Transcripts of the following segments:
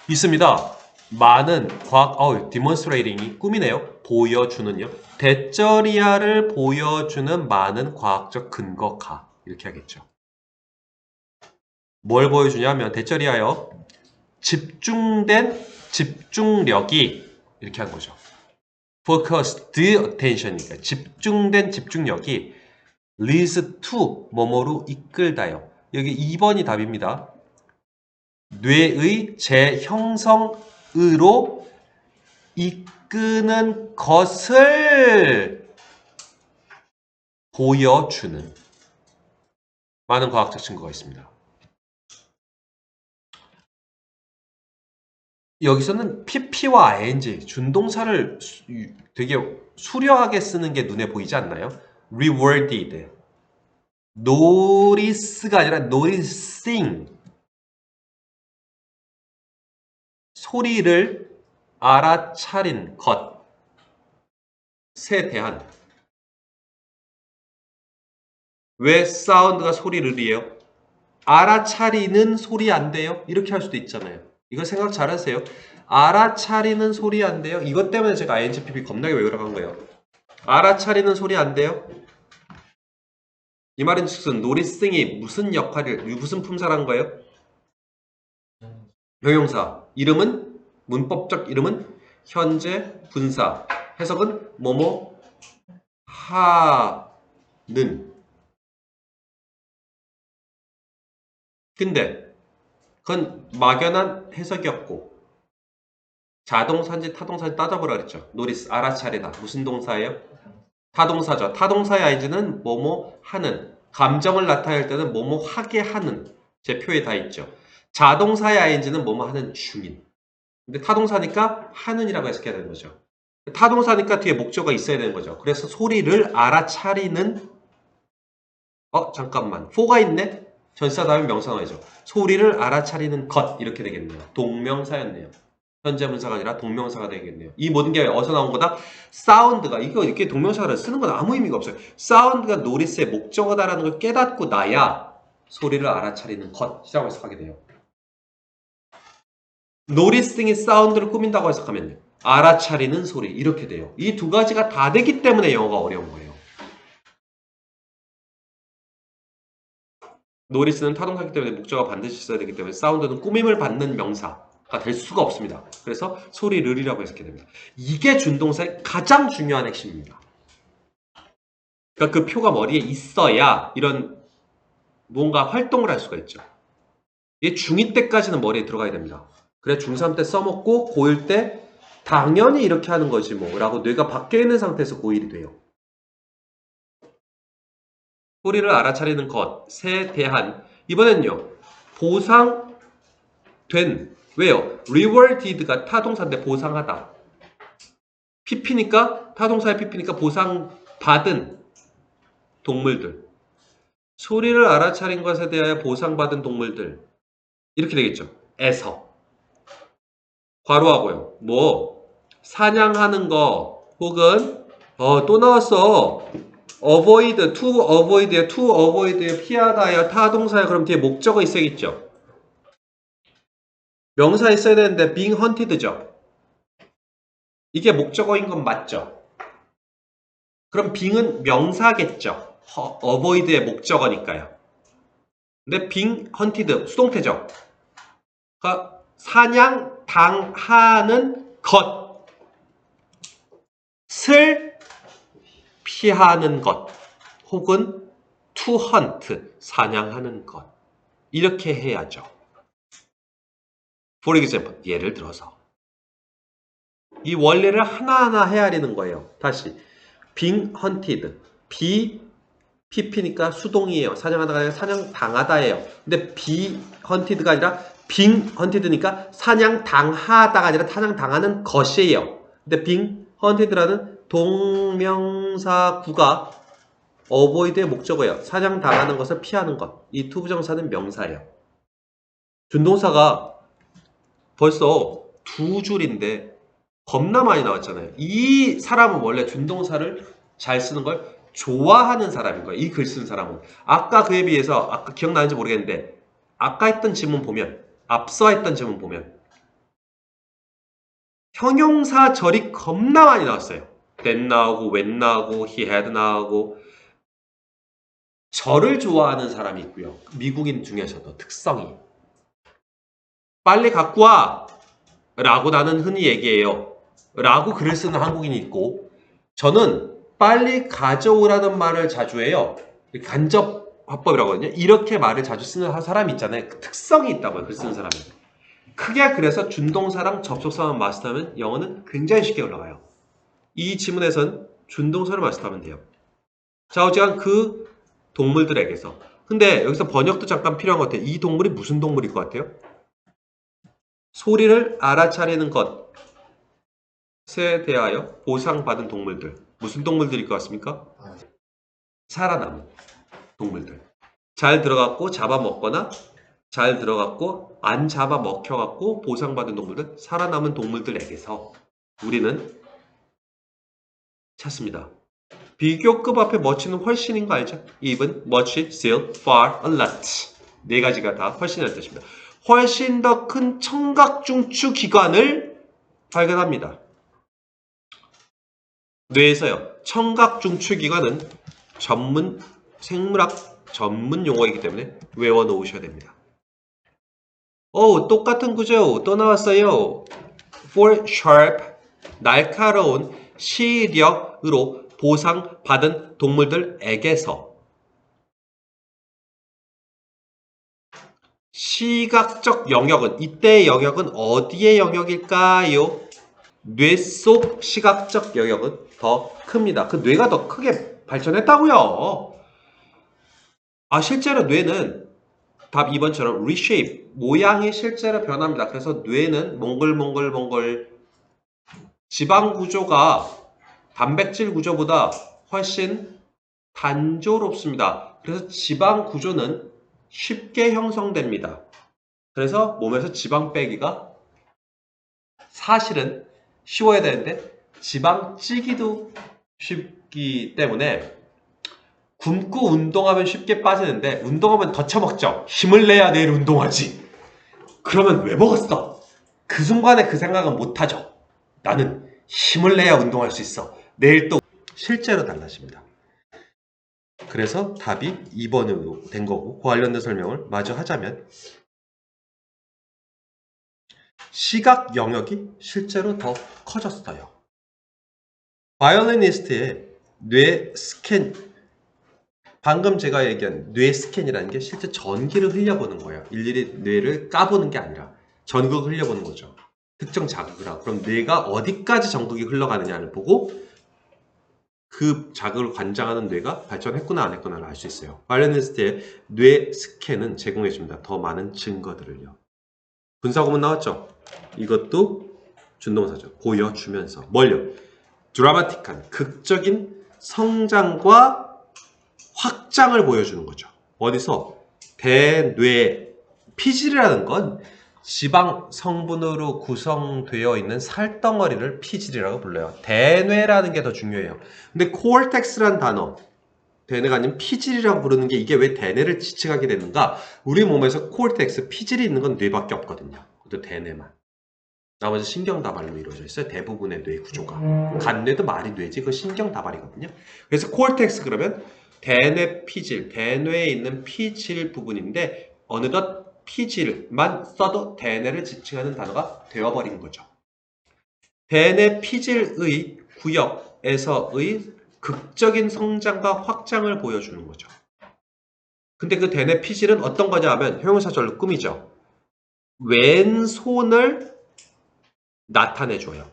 있습니다. 많은 demonstrating이 꿈이네요. 보여주는요. 대저리아를 보여주는 많은 과학적 근거가 이렇게 하겠죠. 뭘 보여주냐면 대저리아요. 집중된 집중력이 이렇게 하는 거죠. focused attention이니까 집중된 집중력이 leads to 뭐뭐로 이끌다요. 여기 2번이 답입니다. 뇌의 재형성으로 이끄는 것을 보여주는 많은 과학적 증거가 있습니다. 여기서는 pp와 ing, 준동사를 되게 수려하게 쓰는 게 눈에 보이지 않나요? rewarded, notice가 아니라 noticing, 소리를 알아차린 것에 대한. 왜 사운드가 소리를이에요? 알아차리는 소리 안 돼요? 이렇게 할 수도 있잖아요. 이거 생각 잘하세요. 알아차리는 소리 안 돼요? 이것 때문에 제가 INGPP 겁나게 외우라고 한 거예요. 알아차리는 소리 안 돼요? 이 말은 즉슨 노리싱이 무슨 역할을, 무슨 품사란 거예요? 형용사. 이름은, 문법적 이름은 현재 분사. 해석은 뭐뭐 하는. 근데 그건 막연한 해석이었고 자동사인지 타동사인지 따져보라 그랬죠. 노리스, 알아차리다. 무슨 동사예요? 타동사죠. 타동사의 ing는 뭐뭐 하는. 감정을 나타낼 때는 뭐뭐 하게 하는. 제 표에 다 있죠. 자동사의 ing는 뭐뭐 하는 중인. 근데 타동사니까 하는이라고 해석해야 되는 거죠. 타동사니까 뒤에 목적어가 있어야 되는 거죠. 그래서 소리를 알아차리는 잠깐만. for가 있네? 전치사 다음에 명사 나와야죠. 소리를 알아차리는 것 이렇게 되겠네요. 동명사였네요. 현재 분사가 아니라 동명사가 되겠네요. 이 모든 게 어디서 나온 거다? 사운드가 이거 이렇게 동명사를 쓰는 건 아무 의미가 없어요. 사운드가 노리스의 목적어다라는 걸 깨닫고 나야 소리를 알아차리는 것이라고 해석하게 돼요. 노리스팅이 사운드를 꾸민다고 해석하면요. 알아차리는 소리 이렇게 돼요. 이 두 가지가 다 되기 때문에 영어가 어려운 거예요. 노리스는 타동사기 때문에 목적어가 반드시 있어야 되기 때문에 사운드는 꾸밈을 받는 명사가 될 수가 없습니다. 그래서 소리를이라고 해석해야 됩니다. 이게 준동사의 가장 중요한 핵심입니다. 그러니까 그 표가 머리에 있어야 이런 무언가 활동을 할 수가 있죠. 이게 중2 때까지는 머리에 들어가야 됩니다. 그래 중3 때 써먹고 고1 때 당연히 이렇게 하는 거지 뭐 라고 뇌가 바뀌어 있는 상태에서 고1이 돼요. 소리를 알아차리는 것에 대한 이번엔요. 보상된 왜요? rewarded가 타동사인데 보상하다. pp니까 타동사의 pp니까 보상받은 동물들. 소리를 알아차린 것에 대하여 보상받은 동물들. 이렇게 되겠죠. 에서. 괄호하고요. 뭐 사냥하는 거 혹은 또 나왔어. avoid, to avoid에 to avoid에 피하다야 타동사야. 그럼 뒤에 목적어 있어야겠죠. 명사 있어야 되는데 being hunted죠. 이게 목적어인 건 맞죠. 그럼 being은 명사겠죠. avoid의 목적어니까요. 근데 being hunted 수동태죠. 그러니까 사냥 당하는 것을 피하는 것 혹은 to hunt 사냥하는 것 이렇게 해야죠. For example 예를 들어서 이 원리를 하나하나 헤아리는 거예요. 다시 being hunted pp니까 수동이에요. 사냥하다가 아니라 사냥당하다예요. 근데 be hunted가 아니라 being hunted니까 사냥당하다가 아니라 사냥당하는 것이에요. 근데 being hunted라는 동명사구가 avoid의 목적어예요. 사냥당하는 것을 피하는 것. 이 투부정사는 명사예요. 준동사가 벌써 두 줄인데 겁나 많이 나왔잖아요. 이 사람은 원래 준동사를 잘 쓰는 걸 좋아하는 사람인 거예요. 이 글 쓴 사람은. 아까 그에 비해서 아까 기억나는지 모르겠는데 아까 했던 지문 보면 앞서 했던 지문 보면 형용사절이 겁나 많이 나왔어요. then 나오고 when 나오고 he had 나오고. 절을 좋아하는 사람이 있고요. 미국인 중에서도 특성이 빨리 갖고 와 라고 나는 흔히 얘기해요. 라고 글을 쓰는 한국인이 있고, 저는 빨리 가져오라는 말을 자주 해요. 간접 화법이라고 하거든요. 이렇게 말을 자주 쓰는 사람이 있잖아요. 그 특성이 있다고요. 글 쓰는 사람이. 크게 그래서 준동사랑 접속사만 마스터하면 영어는 굉장히 쉽게 올라가요. 이 지문에선 준동사를 마스터하면 돼요. 자, 어쨌든 그 동물들에게서. 근데 여기서 번역도 잠깐 필요한 것 같아요. 이 동물이 무슨 동물일 것 같아요? 소리를 알아차리는 것에 대하여 보상받은 동물들. 무슨 동물들일 것 같습니까? 살아남은 동물들. 잘 들어갔고 잡아먹거나 잘 들어갔고 안 잡아먹혀갖고 보상받은 동물들, 살아남은 동물들에게서 우리는 찾습니다. 비교급 앞에 much는 훨씬인 거 알죠? even, much, still, far, a lot. 네 가지가 다 훨씬이라는 뜻입니다. 훨씬 더 큰 청각중추 기관을 발견합니다. 뇌에서요. 청각중추 기관은 전문 생물학 전문 용어이기 때문에 외워놓으셔야 됩니다. 똑같은 구조 또 나왔어요. for sharp, 날카로운 시력으로 보상받은 동물들에게서 시각적 영역은, 이때의 영역은 어디의 영역일까요? 뇌 속 시각적 영역은 더 큽니다. 그 뇌가 더 크게 발전했다고요. 실제로 뇌는 답 2번처럼 reshape, 모양이 실제로 변합니다. 그래서 뇌는 몽글몽글 지방 구조가 단백질 구조보다 훨씬 단조롭습니다. 그래서 지방 구조는 쉽게 형성됩니다. 그래서 몸에서 지방 빼기가 사실은 쉬워야 되는데 지방 찌기도 쉽기 때문에 굶고 운동하면 쉽게 빠지는데 운동하면 더 처먹죠. 힘을 내야 내일 운동하지. 그러면 왜 먹었어? 그 순간에 그 생각은 못하죠. 나는 힘을 내야 운동할 수 있어. 내일 또 실제로 달라집니다. 그래서 답이 2번으로 된 거고, 그 관련된 설명을 마저 하자면 시각 영역이 실제로 더 커졌어요. 바이올리니스트의 뇌 스캔, 방금 제가 얘기한 뇌 스캔이라는 게 실제 전기를 흘려보는 거예요. 일일이 뇌를 까보는 게 아니라 전극을 흘려보는 거죠. 특정 자극을 하고, 그럼 뇌가 어디까지 전극이 흘러가느냐를 보고 그 자극을 관장하는 뇌가 발전했구나 안 했구나를 알 수 있어요. 바이올리니스트의 뇌 스캔은 제공해줍니다. 더 많은 증거들을요. 분사구문 나왔죠? 이것도 준동사죠. 보여주면서. 뭘요? 드라마틱한, 극적인 성장과 확장을 보여주는 거죠. 어디서? 대뇌. 피질이라는 건 지방 성분으로 구성되어 있는 살덩어리를 피질이라고 불러요. 대뇌라는 게 더 중요해요. 근데 코르텍스라는 단어, 대뇌가 아닌 피질이라고 부르는 게, 이게 왜 대뇌를 지칭하게 됐는가? 우리 몸에서 코르텍스, 피질이 있는 건 뇌밖에 없거든요. 그것도 대뇌만. 나머지 신경다발로 이루어져 있어요. 대부분의 뇌 구조가. 간뇌도 말이 뇌지, 그 신경다발이거든요. 그래서 코르텍스 그러면 대뇌 피질, 대뇌에 있는 피질 부분인데 어느덧 피질만 써도 대뇌를 지칭하는 단어가 되어버린 거죠. 대뇌 피질의 구역에서의 극적인 성장과 확장을 보여주는 거죠. 근데 그 대뇌 피질은 어떤 거냐 하면 형용사절로 꾸미죠. 왼손을 나타내줘요.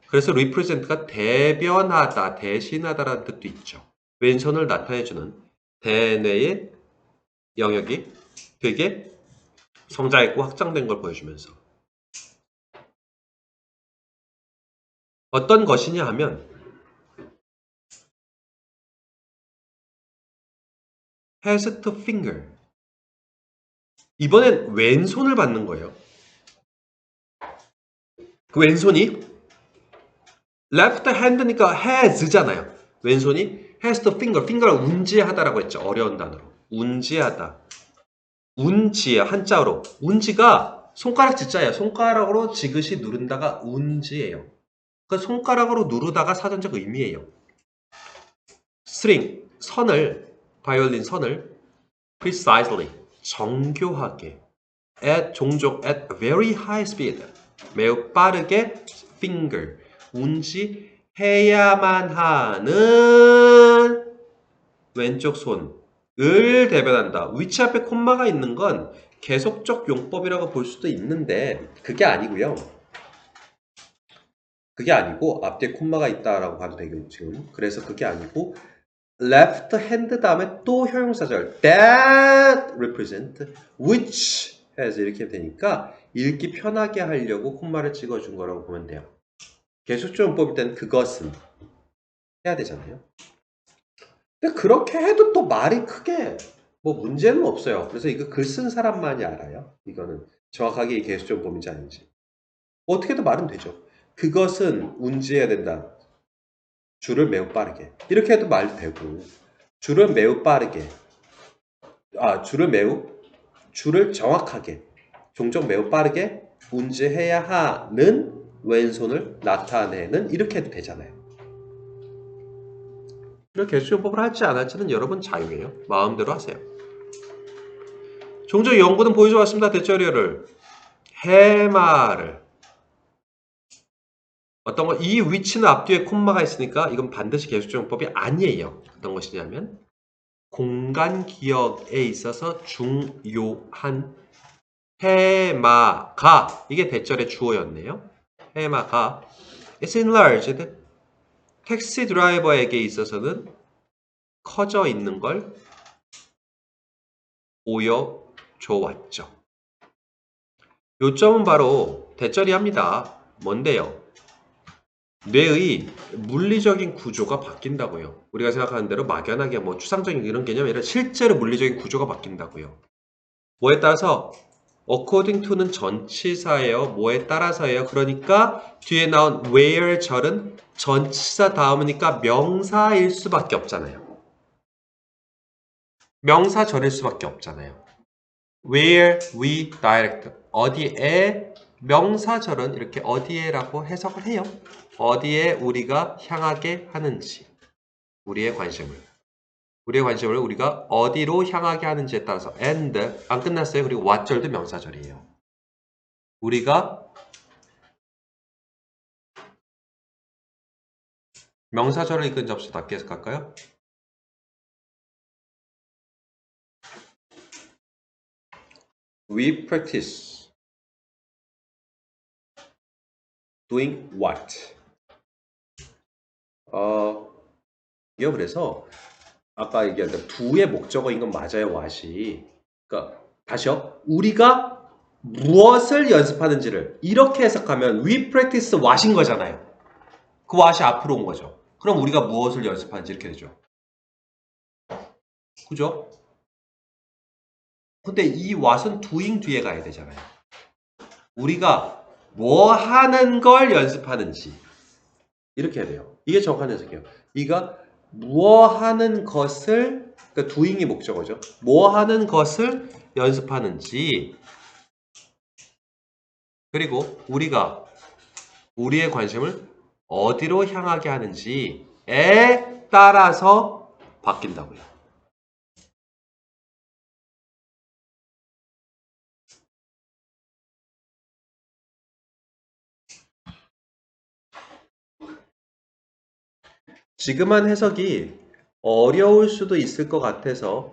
그래서 represent가 대변하다, 대신하다라는 뜻도 있죠. 왼손을 나타내주는 대뇌의 영역이 되게 성장했고 확장된 걸 보여주면서 어떤 것이냐 하면 has to finger. 이번엔 왼손을 받는 거예요. 그 왼손이 left hand니까 has잖아요. 왼손이 has to finger. finger를 운지하다라고 했죠. 어려운 단어로. 운지하다. 운지, 한자어로. 운지가 손가락 지자예요. 손가락으로 지그시 누른다가 운지예요. 그 손가락으로 누르다가 사전적 의미예요. string, 선을, 바이올린 선을 precisely, 정교하게 종종 at very high speed, 매우 빠르게 finger, 운지해야만 하는 왼쪽 손을 대변한다. 위치 앞에 콤마가 있는 건 계속적 용법이라고 볼 수도 있는데 그게 아니고요. 그게 아니고 앞뒤에 콤마가 있다라고 봐도 되겠죠. 지금. 그래서 그게 아니고 left hand 다음에 또 형용사절 that represent which has 이렇게 되니까 읽기 편하게 하려고 콤마를 찍어준 거라고 보면 돼요. 계속적 용법일 때는 그것은 해야 되잖아요. 근데 그렇게 해도 또 말이 크게 뭐 문제는 없어요. 그래서 이거 글 쓴 사람만이 알아요. 이거는 정확하게 이 계속적 용법인지 아닌지. 어떻게든 말은 되죠. 그것은 운지해야 된다. 줄을 매우 빠르게. 이렇게 해도 말 되고 줄을 매우 빠르게. 줄을 정확하게. 종종 매우 빠르게 운지해야 하는 왼손을 나타내는 이렇게 해도 되잖아요. 이렇게 계속용법을 할지 안 할지는 여러분 자유예요. 마음대로 하세요. 종종 연구는 보여줘 왔습니다. 대절혈을 해마를 어떤 거 이 위치는 앞뒤에 콤마가 있으니까 이건 반드시 계속적용법이 아니에요. 어떤 것이냐면 공간 기억에 있어서 중요한 해마가 이게 대절의 주어였네요. 해마가 It's enlarged 택시 드라이버에게 있어서는 커져 있는 걸 보여줘 왔죠. 요점은 바로 대절이합니다. 뭔데요? 뇌의 물리적인 구조가 바뀐다고요. 우리가 생각하는 대로 막연하게 뭐 추상적인 이런 개념이 아니라 실제로 물리적인 구조가 바뀐다고요. 뭐에 따라서 according to는 전치사예요. 뭐에 따라서예요. 그러니까 뒤에 나온 where 절은 전치사 다음이니까 명사일 수밖에 없잖아요. 명사절일 수밖에 없잖아요. where we direct 어디에 명사절은 이렇게 어디에라고 해석을 해요. 어디에 우리가 향하게 하는지 우리의 관심을 우리가 어디로 향하게 하는지에 따라서 and 안 끝났어요. 그리고 what절도 명사절이에요. 우리가 명사절을 이끈 접수 닫기 해석할까요? We practice doing what? 이게 그래서 아까 얘기한 대로 do의 목적어인 건 맞아요. what이. 그러니까 다시요. 우리가 무엇을 연습하는지를 이렇게 해석하면 we practice what인 거잖아요. 그 what이 앞으로 온 거죠. 그럼 우리가 무엇을 연습하는지 이렇게 되죠. 그죠? 근데 이 what은 doing 뒤에 가야 되잖아요. 우리가 뭐 하는 걸 연습하는지 이렇게 해야 돼요. 이게 정확한 해석이에요. 이가 뭐 하는 것을 그러니까 doing이 목적어죠. 뭐 하는 것을 연습하는지 그리고 우리가 우리의 관심을 어디로 향하게 하는지에 따라서 바뀐다고요. 지금 한 해석이 어려울 수도 있을 것 같아서